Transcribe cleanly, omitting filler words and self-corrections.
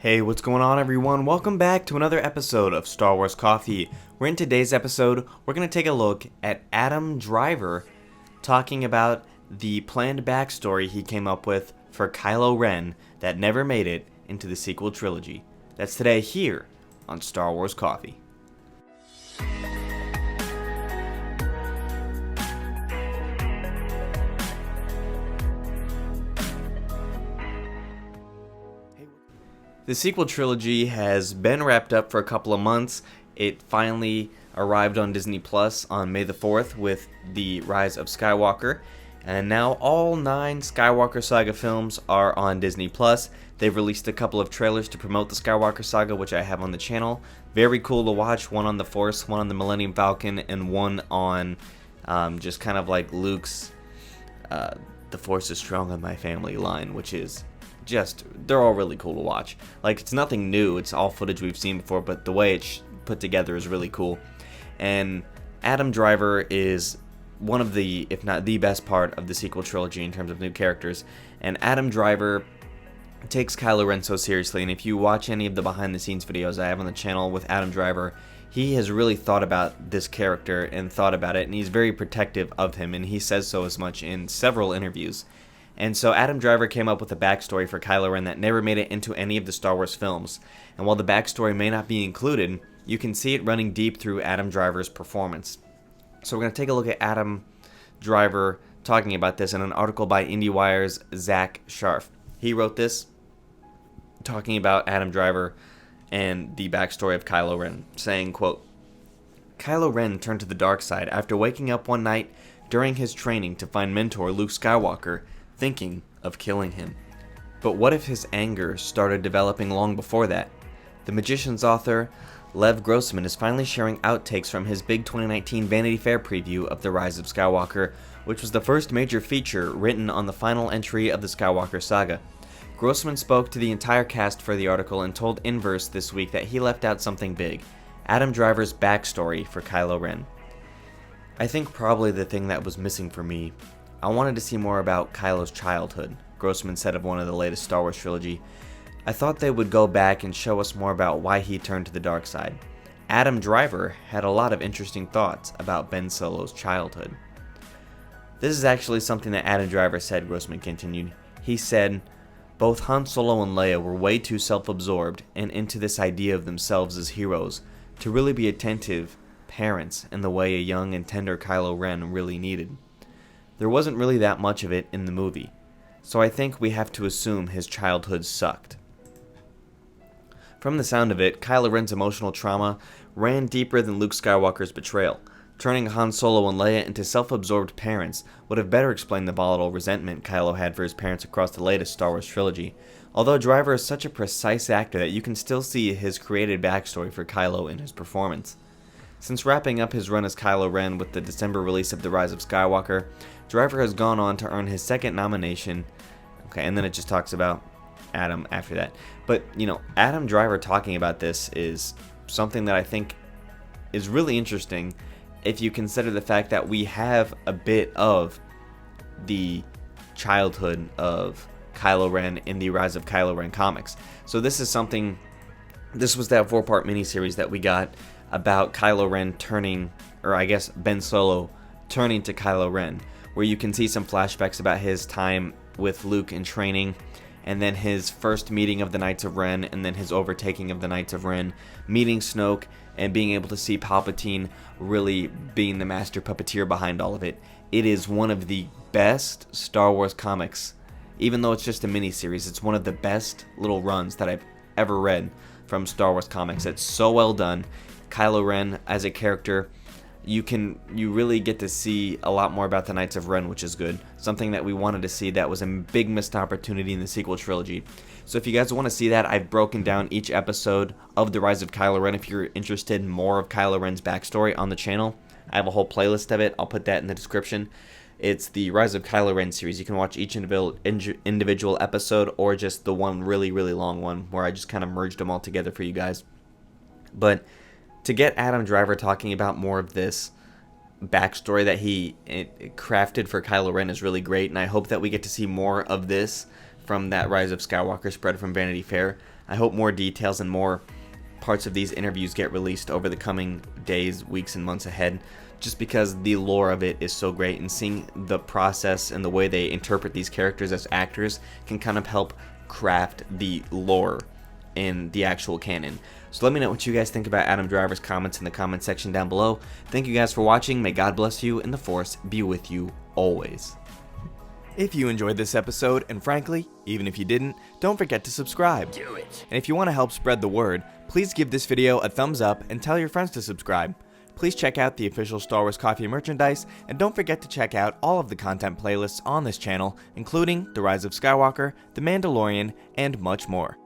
Hey, what's going on everyone? Welcome back to another episode of Star Wars Coffee. Where in today's episode, we're going to take a look at Adam Driver talking about the planned backstory he came up with for Kylo Ren that never made it into the sequel trilogy. That's today here on Star Wars Coffee. The sequel trilogy has been wrapped up for a couple of months. It finally arrived on Disney Plus on May the 4th with The Rise of Skywalker. And now all 9 Skywalker Saga films are on Disney Plus. They've released a couple of trailers to promote the Skywalker Saga, which I have on the channel. Very cool to watch. One on the Force, one on the Millennium Falcon, and one on just kind of like Luke's The Force is Strong on My Family line, which is they're all really cool to watch. Like, it's nothing new, it's all footage we've seen before, but the way it's put together is really cool. And Adam Driver is one of the, if not the best part of the sequel trilogy in terms of new characters. And Adam Driver takes Kylo Ren so seriously, and if you watch any of the behind the scenes videos I have on the channel with Adam Driver, he has really thought about this character and thought about it, and he's very protective of him, and he says so as much in several interviews. And so Adam Driver came up with a backstory for Kylo Ren that never made it into any of the Star Wars films. And while the backstory may not be included, you can see it running deep through Adam Driver's performance. So we're going to take a look at Adam Driver talking about this in an article by IndieWire's Zach Sharf. He wrote this talking about Adam Driver and the backstory of Kylo Ren, saying, quote, "Kylo Ren turned to the dark side after waking up one night during his training to find mentor Luke Skywalker thinking of killing him. But what if his anger started developing long before that? The Magician's author, Lev Grossman, is finally sharing outtakes from his big 2019 Vanity Fair preview of The Rise of Skywalker, which was the first major feature written on the final entry of the Skywalker saga. Grossman spoke to the entire cast for the article and told Inverse this week that he left out something big: Adam Driver's backstory for Kylo Ren. I think probably the thing that was missing for me, I wanted to see more about Kylo's childhood," Grossman said of one of the latest Star Wars trilogy. "I thought they would go back and show us more about why he turned to the dark side. Adam Driver had a lot of interesting thoughts about Ben Solo's childhood." This is actually something that Adam Driver said, Grossman continued. He said, "Both Han Solo and Leia were way too self-absorbed and into this idea of themselves as heroes to really be attentive parents in the way a young and tender Kylo Ren really needed. There wasn't really that much of it in the movie, so I think we have to assume his childhood sucked." From the sound of it, Kylo Ren's emotional trauma ran deeper than Luke Skywalker's betrayal. Turning Han Solo and Leia into self-absorbed parents would have better explained the volatile resentment Kylo had for his parents across the latest Star Wars trilogy, although Driver is such a precise actor that you can still see his created backstory for Kylo in his performance. Since wrapping up his run as Kylo Ren with the December release of The Rise of Skywalker, Driver has gone on to earn his second nomination. Okay, and then it just talks about Adam after that. But, Adam Driver talking about this is something that I think is really interesting if you consider the fact that we have a bit of the childhood of Kylo Ren in the Rise of Kylo Ren comics. So this was that 4-part miniseries that we got about Kylo Ren turning, or I guess Ben Solo turning to Kylo Ren, where you can see some flashbacks about his time with Luke in training, and then his first meeting of the Knights of Ren, and then his overtaking of the Knights of Ren, meeting Snoke, and being able to see Palpatine really being the master puppeteer behind all of it. It is one of the best Star Wars comics. Even though it's just a miniseries, it's one of the best little runs that I've ever read from Star Wars comics. It's so well done. Kylo Ren as a character, you really get to see a lot more about the Knights of Ren, which is good. Something that we wanted to see that was a big missed opportunity in the sequel trilogy. So if you guys want to see that, I've broken down each episode of The Rise of Kylo Ren. If you're interested in more of Kylo Ren's backstory on the channel, I have a whole playlist of it. I'll put that in the description. It's the Rise of Kylo Ren series. You can watch each individual episode, or just the one really, really long one where I just kind of merged them all together for you guys. But to get Adam Driver talking about more of this backstory that he crafted for Kylo Ren is really great, and I hope that we get to see more of this from that Rise of Skywalker spread from Vanity Fair. I hope more details and more parts of these interviews get released over the coming days, weeks, and months ahead, just because the lore of it is so great, and seeing the process and the way they interpret these characters as actors can kind of help craft the lore in the actual canon. So let me know what you guys think about Adam Driver's comments in the comment section down below. Thank you guys for watching. May God bless you and the Force be with you always. If you enjoyed this episode, and frankly, even if you didn't, don't forget to subscribe. Do it. And if you want to help spread the word, please give this video a thumbs up and tell your friends to subscribe. Please check out the official Star Wars Coffee merchandise, and don't forget to check out all of the content playlists on this channel, including The Rise of Skywalker, The Mandalorian, and much more.